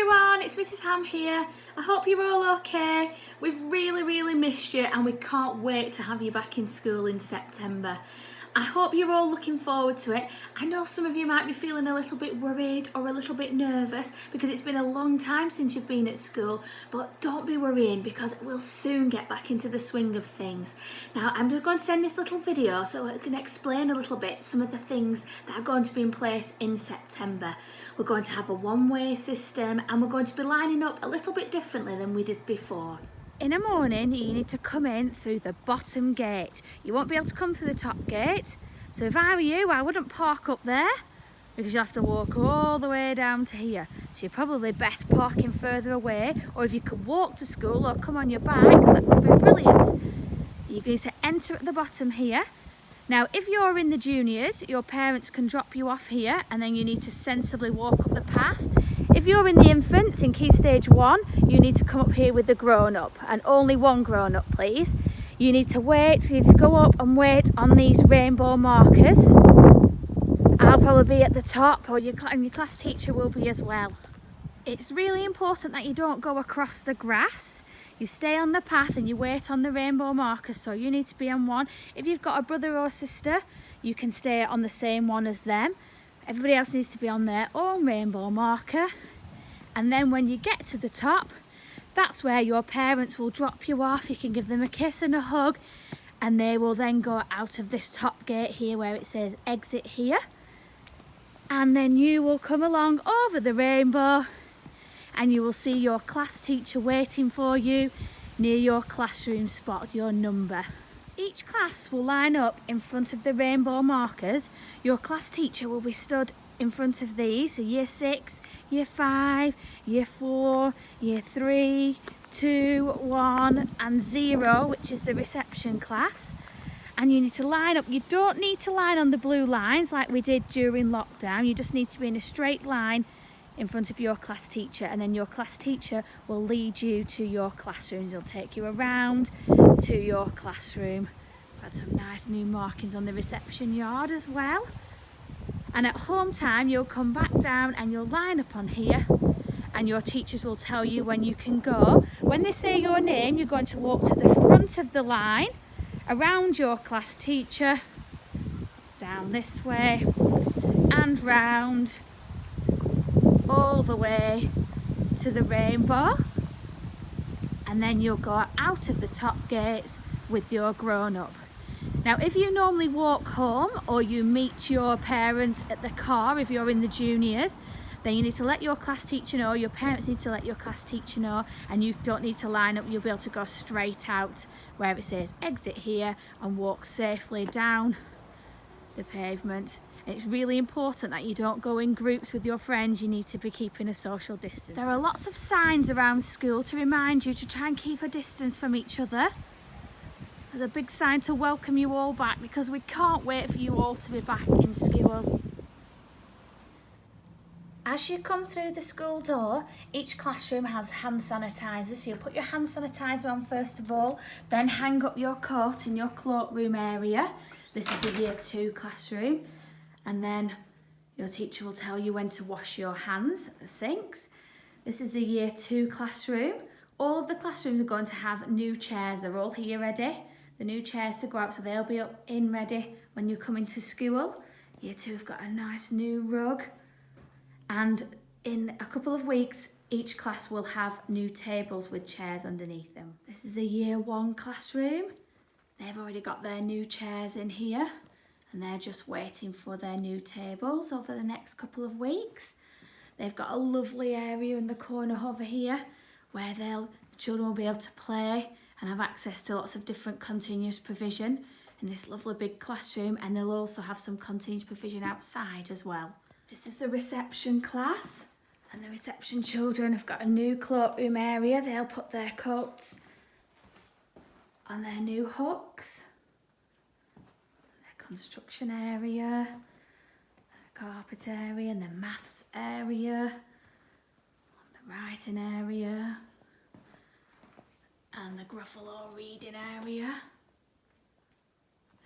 everyone, it's Mrs. Ham here. I hope you're all okay. We've really missed you and we can't wait to have you back in school in September. I hope you're all looking forward to it. I know some of you might be feeling a little bit worried or a little bit nervous because it's been a long time since you've been at school, but don't be worrying because we'll soon get back into the swing of things. Now, I'm just going to send this little video so I can explain a little bit some of the things that are going to be in place in September. We're going to have a one-way system and we're going to be lining up a little bit differently than we did before. In the morning, you need to come in through the bottom gate. You won't be able to come through the top gate. So if I were you, I wouldn't park up there because you'll have to walk all the way down to here. So you're probably best parking further away, or if you could walk to school or come on your bike, that would be brilliant. You're going to enter at the bottom here. Now, if you're in the juniors, your parents can drop you off here and then you need to sensibly walk up the path. If you're in the infants, in Key Stage 1, you need to come up here with the grown-up, and only one grown-up, please. You need to wait, you need to go up and wait on these rainbow markers. I'll probably be at the top, or your class teacher will be as well. It's really important that you don't go across the grass. You stay on the path and you wait on the rainbow markers, so you need to be on one. If you've got a brother or sister, you can stay on the same one as them. Everybody else needs to be on their own rainbow marker. And then when you get to the top, that's where your parents will drop you off. You can give them a kiss and a hug, and they will then go out of this top gate here where it says exit here. And then you will come along over the rainbow and you will see your class teacher waiting for you near your classroom spot, your number. Each class will line up in front of the rainbow markers. Your class teacher will be stood in front of these, so year 6, year 5, year 4, year 3, 2, 1 and 0, which is the reception class. And you need to line up. You don't need to line on the blue lines like we did during lockdown. You just need to be in a straight line in front of your class teacher, and then your class teacher will lead you to your classrooms. He'll take you around to your classroom. We've had some nice new markings on the reception yard as well. And at home time, you'll come back down and you'll line up on here, and your teachers will tell you when you can go. When they say your name, you're going to walk to the front of the line, around your class teacher, down this way and round, all the way to the rainbow, and then you'll go out of the top gates with your grown-up. Now, if you normally walk home or you meet your parents at the car, if you're in the juniors, then you need to let your class teacher know, your parents need to let your class teacher know, and you don't need to line up. You'll be able to go straight out where it says exit here and walk safely down the pavement. And it's really important that you don't go in groups with your friends. You need to be keeping a social distance. There are lots of signs around school to remind you to try and keep a distance from each other. There's a big sign to welcome you all back because we can't wait for you all to be back in school. As you come through the school door, each classroom has hand sanitizer, so you'll put your hand sanitizer on first of all, then hang up your coat in your cloakroom area. This is the year 2 classroom, and then your teacher will tell you when to wash your hands at the sinks. This is the year 2 classroom. All of the classrooms are going to have new chairs. They're all here ready. The new chairs to go out, so they'll be up in ready when you come into school. Year 2 have got a nice new rug. And in a couple of weeks, each class will have new tables with chairs underneath them. This is the year 1 classroom. They've already got their new chairs in here, and they're just waiting for their new tables over the next couple of weeks. They've got a lovely area in the corner over here where the children will be able to play and have access to lots of different continuous provision in this lovely big classroom, and they'll also have some continuous provision outside as well. This is the reception class, and the reception children have got a new cloakroom area. They'll put their coats on their new hooks. Their construction area, their carpet area, and their maths area, the writing area, and the Gruffalo reading area.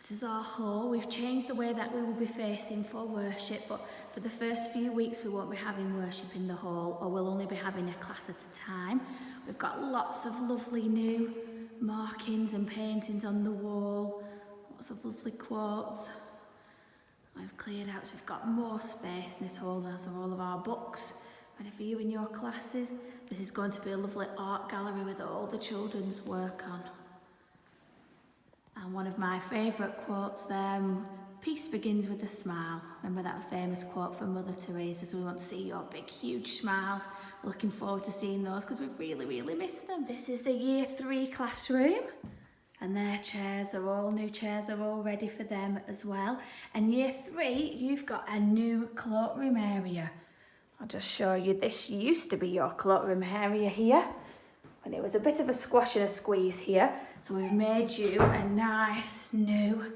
This is our hall. We've changed the way that we will be facing for worship, but for the first few weeks we won't be having worship in the hall, or we'll only be having a class at a time. We've got lots of lovely new markings and paintings on the wall, lots of lovely quotes. I've cleared out, so we've got more space in this hall as all of our books ready for you in your classes. This is going to be a lovely art gallery with all the children's work on. And one of my favourite quotes there, peace begins with a smile. Remember that famous quote from Mother Teresa, so we want to see your big huge smiles. Looking forward to seeing those because we've really missed them. This is the Year 3 classroom, and their chairs are all new chairs, are all ready for them as well. And Year 3, you've got a new cloakroom area. I'll just show you, this used to be your cloakroom area here, and it was a bit of a squash and a squeeze here, so we've made you a nice new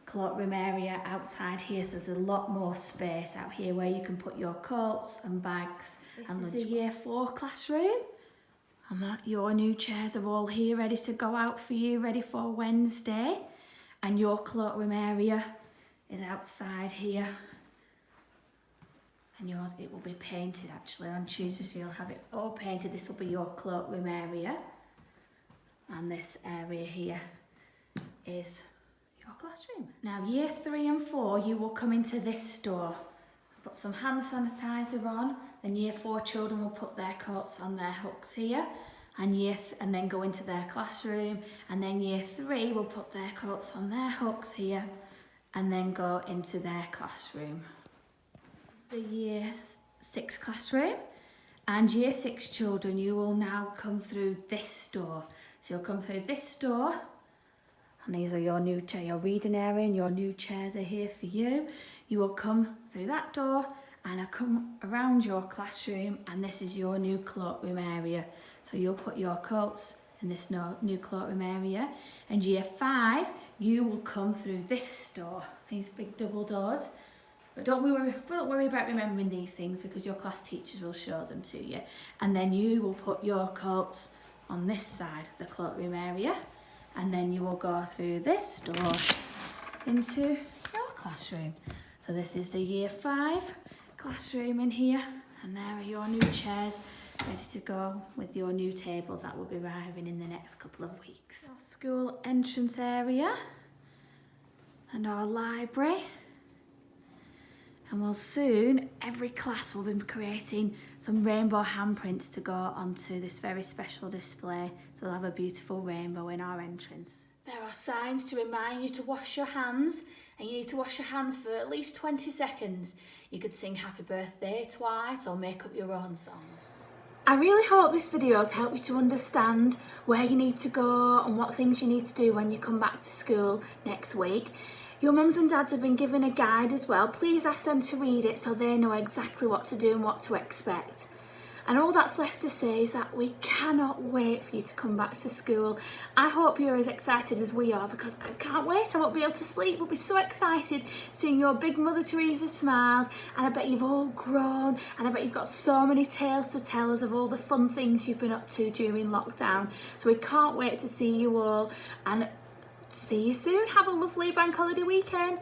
cloakroom area outside here, so there's a lot more space out here where you can put your coats and bags and lunch. This is the Year 4 classroom, and your new chairs are all here ready to go out for you, ready for Wednesday, and your cloakroom area is outside here. And yours, it will be painted actually on Tuesday, so you'll have it all painted. This will be your cloakroom area, and this area here is your classroom. Now Year 3 and 4, you will come into this store, put some hand sanitizer on, then Year 4 children will put their coats on their hooks here, and then go into their classroom, and then Year 3 will put their coats on their hooks here, and then go into their classroom. The Year 6 classroom, and Year 6 children, you will now come through this door. So you'll come through this door, and these are your new your reading area, and your new chairs are here for you. You will come through that door and I'll come around your classroom, and this is your new cloakroom area. So you'll put your coats in this new cloakroom area. And Year 5, you will come through this door, these big double doors. But don't worry about remembering these things, because your class teachers will show them to you. And then you will put your coats on this side of the cloakroom area, and then you will go through this door into your classroom. So this is the Year 5 classroom in here, and there are your new chairs ready to go with your new tables that will be arriving in the next couple of weeks. Our school entrance area and our library. And we'll soon, every class will be creating some rainbow handprints to go onto this very special display. So we'll have a beautiful rainbow in our entrance. There are signs to remind you to wash your hands, and you need to wash your hands for at least 20 seconds. You could sing happy birthday twice or make up your own song. I really hope this video has helped you to understand where you need to go and what things you need to do when you come back to school next week. Your mums and dads have been given a guide as well. Please ask them to read it so they know exactly what to do and what to expect. And all that's left to say is that we cannot wait for you to come back to school. I hope you're as excited as we are, because I can't wait. I won't be able to sleep. We'll be so excited seeing your big Mother Teresa smiles, and I bet you've all grown, and I bet you've got so many tales to tell us of all the fun things you've been up to during lockdown. So we can't wait to see you all, and see you soon. Have a lovely bank holiday weekend.